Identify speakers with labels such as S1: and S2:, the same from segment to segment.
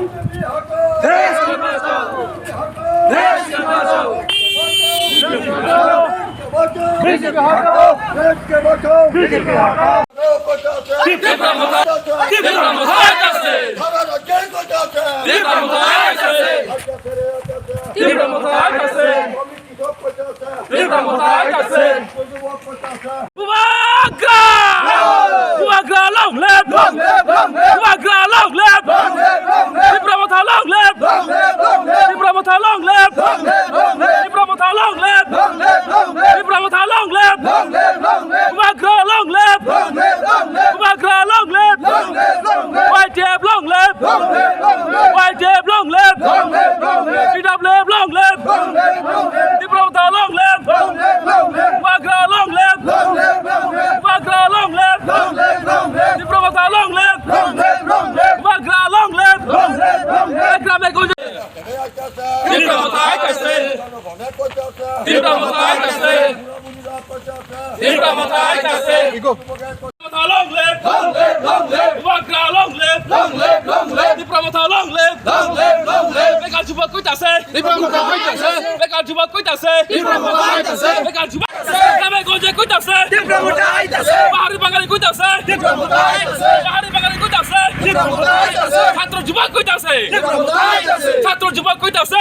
S1: देश के बचाओ, देश के बचाओ, बीजेपी हटाओ, देश के बचाओ, बीजेपी हटाओ,
S2: ছাত্র যুবক কইতাছে, ছাত্র যুবক কইতাছে,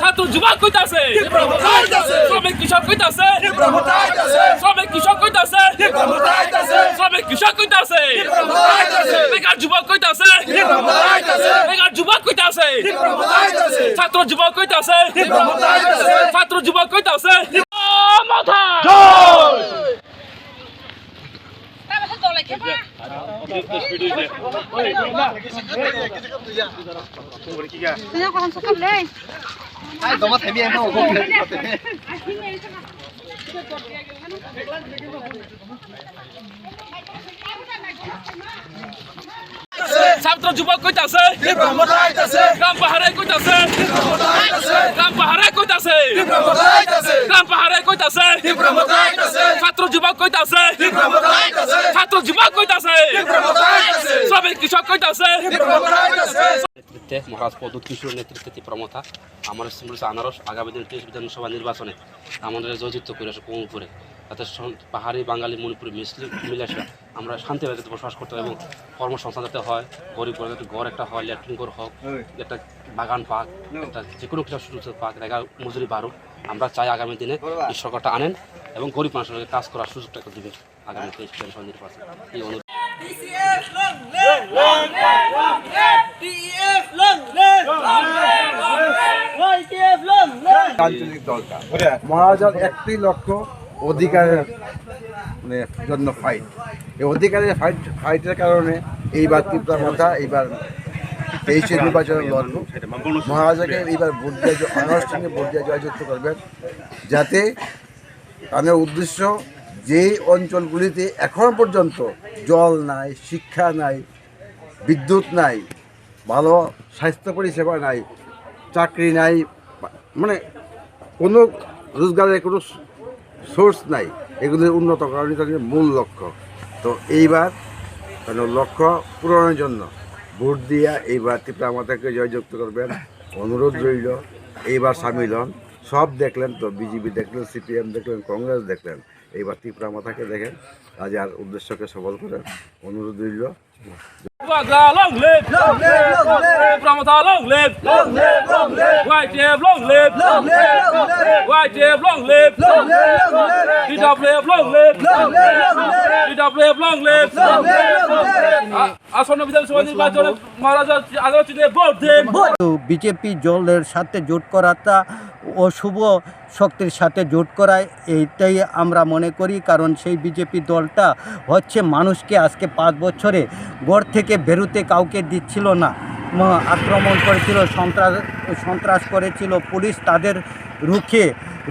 S2: ছাত্র যুবক কইতাছে, শ্রমিক কৃষক কইতাছে, শ্রমিক কৃষক কইতাছে, শ্রমিক কৃষক কইতাছে, বেকার যুবক কইতাছে, বেকার যুবক কইতাছে, ছাত্র যুবক কইতাছে, ছাত্র যুবক কইতাছে, মাথা ছাত্র যুবক কইতাছে, গ্রাম পাহাড়ে কইতাছে, গ্রাম পাহাড়ে কইতাছে, গ্রাম পাহাড়ে কইতাছে, ছাত্র যুবক কইতাছে, ছাত্র যুবক কইতাছে, শ্রমিক কৃষক কইতাছে। মহারাজ প্রদ্যুৎ কিশোর নেতৃত্বে তীব্রমথা আমার আনারস আগামী দিন 30 বিধানসভা নির্বাচনে আমাদের জয়যুক্ত করে আসে কমপুরে, যাতে পাহাড়ি বাঙালি মণিপুরি মুসলিম মিলেশা আমরা শান্তিভাবে যাতে বসবাস করতে হয় এবং কর্মসংস্থান যাতে হয়, গরিব যাতে ঘর একটা হয়, ল্যাট্রিন ঘর হোক, একটা বাগান পাক, একটা যে কোনো কিছু সুযোগ পাক, রেগা মজুরি বাড়ুক। আমরা চাই আগামী দিনে এই সরকারটা আনেন এবং গরিব মানুষের কাজ করার সুযোগটা একটা দেবেন আগামী 23 বিধানসভা নির্বাচনে। এই অনুরোধ
S3: আঞ্চলিক দলটা মহারাজার একটি লক্ষ্য অধিকারের জন্য ফাইট। এই অধিকারের ফাইটের কারণে এইবার তীব্রমথা এইবার 23 নির্বাচনে লড়ব। মহারাজাকে এইবার আনুষ্ঠানিক ভোট দিয়ে জয়যুক্ত করবেন, যাতে তাদের উদ্দেশ্য যেই অঞ্চলগুলিতে এখন পর্যন্ত জল নাই, শিক্ষা নাই, বিদ্যুৎ নাই, ভালো স্বাস্থ্য পরিষেবা নাই, চাকরি নাই, মানে কোনো রোজগারের কোনো সোর্স নাই, এগুলির উন্নত করারই তাদের মূল লক্ষ্য। তো এইবার লক্ষ্য পূরণের জন্য ভোট দিয়া এইবার তীব্রমথাকে জয়যুক্ত করবেন, অনুরোধ রইল। এইবার সামিল হন। সব দেখলেন তো, বিজেপি দেখলেন, সিপিএম দেখলেন, কংগ্রেস দেখলেন, এইবার তীব্রমথাকে দেখেন, রাজার উদ্দেশ্যকে সফল করেন, অনুরোধ রইল।
S2: Long live! Long live! Long live! Long live! Long live! Long live! White Dave, long live! Long live! Long live! White Dave, long live! Long live! Long live! DW, long live! Long live! Long live! DW, long live! Long live! Long live! আসন্ন বিধানসভা নির্বাচনে মহারাজা আদালতে vote দেন।
S4: BJP দলের সাথে জোট করাটা অশুভ শক্তির সাথে জোট করায় এইটাই আমরা মনে করি। কারণ সেই বিজেপি দলটা হচ্ছে মানুষকে আজকে 5 বছরে ঘর থেকে বেরোতে কাউকে দিচ্ছিল না, আক্রমণ করেছিল, সন্ত্রাস করেছিল, পুলিশ তাদের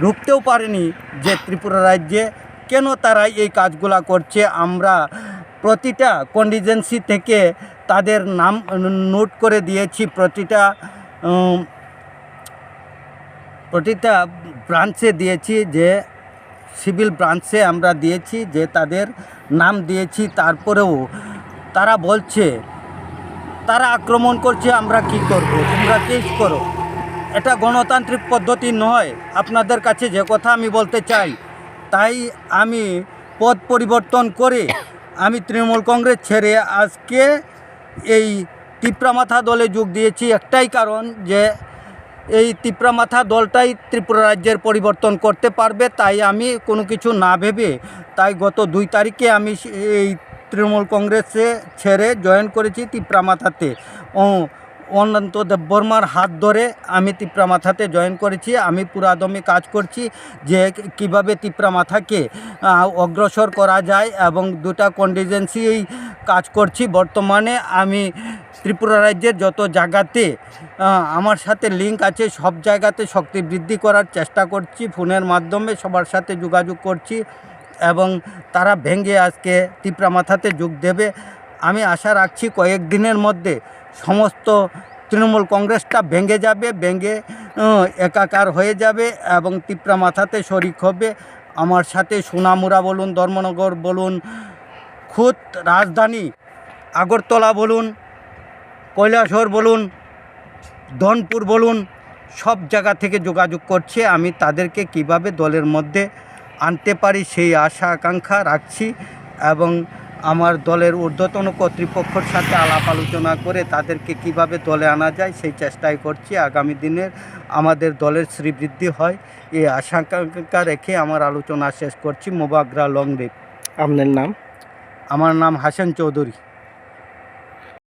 S4: রুখতেও পারেনি যে ত্রিপুরা রাজ্যে কেন তারা এই কাজগুলা করছে। আমরা প্রতিটা কন্টিজেন্সি থেকে তাদের নাম নোট করে দিয়েছি, প্রতিটা ব্রাঞ্চে দিয়েছি, যে সিভিল ব্রাঞ্চে আমরা দিয়েছি, যে তাদের নাম দিয়েছি। তারপরেও তারা বলছে তারা আক্রমণ করছে, আমরা কি করব, তোমরা কেস করো। এটা গণতান্ত্রিক পদ্ধতি নয়। আপনাদের কাছে যে কথা আমি বলতে চাই, তাই আমি পদ পরিবর্তন করে আমি তৃণমূল কংগ্রেস ছেড়ে আজকে এই তিপ্রামাথা দলে যোগ দিয়েছি। একটাই কারণ যে এই তিপ্রামাথা দলটাই ত্রিপুরা রাজ্যের পরিবর্তন করতে পারবে। তাই আমি কোনো কিছু না ভেবে তাই গত 2 তারিখে আমি এই তৃণমূল কংগ্রেসে ছেড়ে জয়েন করেছি তিপ্রামাথাতে। অনন্ত দেববর্মার হাত ধরে আমি তিপ্রামাথাতে জয়েন করেছি। আমি পুরাদমে কাজ করছি যে কিভাবে তিপ্রামাথাকে অগ্রসর করা যায় এবং 2টা কন্টিজেন্সি কাজ করছি। বর্তমানে আমি ত্রিপুরা রাজ্যের যত জায়গাতে আমার সাথে লিঙ্ক আছে সব জায়গাতে শক্তি বৃদ্ধি করার চেষ্টা করছি। ফোনের মাধ্যমে সবার সাথে যোগাযোগ করছি এবং তারা ভেঙে আজকে তিপ্রামাথাতে যোগ দেবে। আমি আশা রাখছি কয়েকদিনের মধ্যে সমস্ত তৃণমূল কংগ্রেসটা ভেঙে যাবে, ভেঙে একাকার হয়ে যাবে এবং তিপ্রামাথাতে শরিক হবে। আমার সাথে সোনামুড়া বলুন, ধর্মনগর বলুন, খুদ রাজধানী আগরতলা বলুন, কৈলাসহর বলুন, ধনপুর বলুন, সব জায়গা থেকে যোগাযোগ করছে। আমি তাদেরকে কিভাবে দলের মধ্যে আনতে পারি সেই আশা আকাঙ্ক্ষা রাখছি এবং আমার দলের ঊর্ধ্বতন কর্তৃপক্ষের সাথে আলাপ আলোচনা করে তাদেরকে কিভাবে দলে আনা যায় সেই চেষ্টাই করছি। আগামী দিনের আমাদের দলের শ্রীবৃদ্ধি হয় এই আশা আকাঙ্ক্ষা রেখে আমার আলোচনা শেষ করছি। মোবাগ্রা লংরিপ।
S5: আপনার নাম?
S4: আমার নাম হাসান চৌধুরী।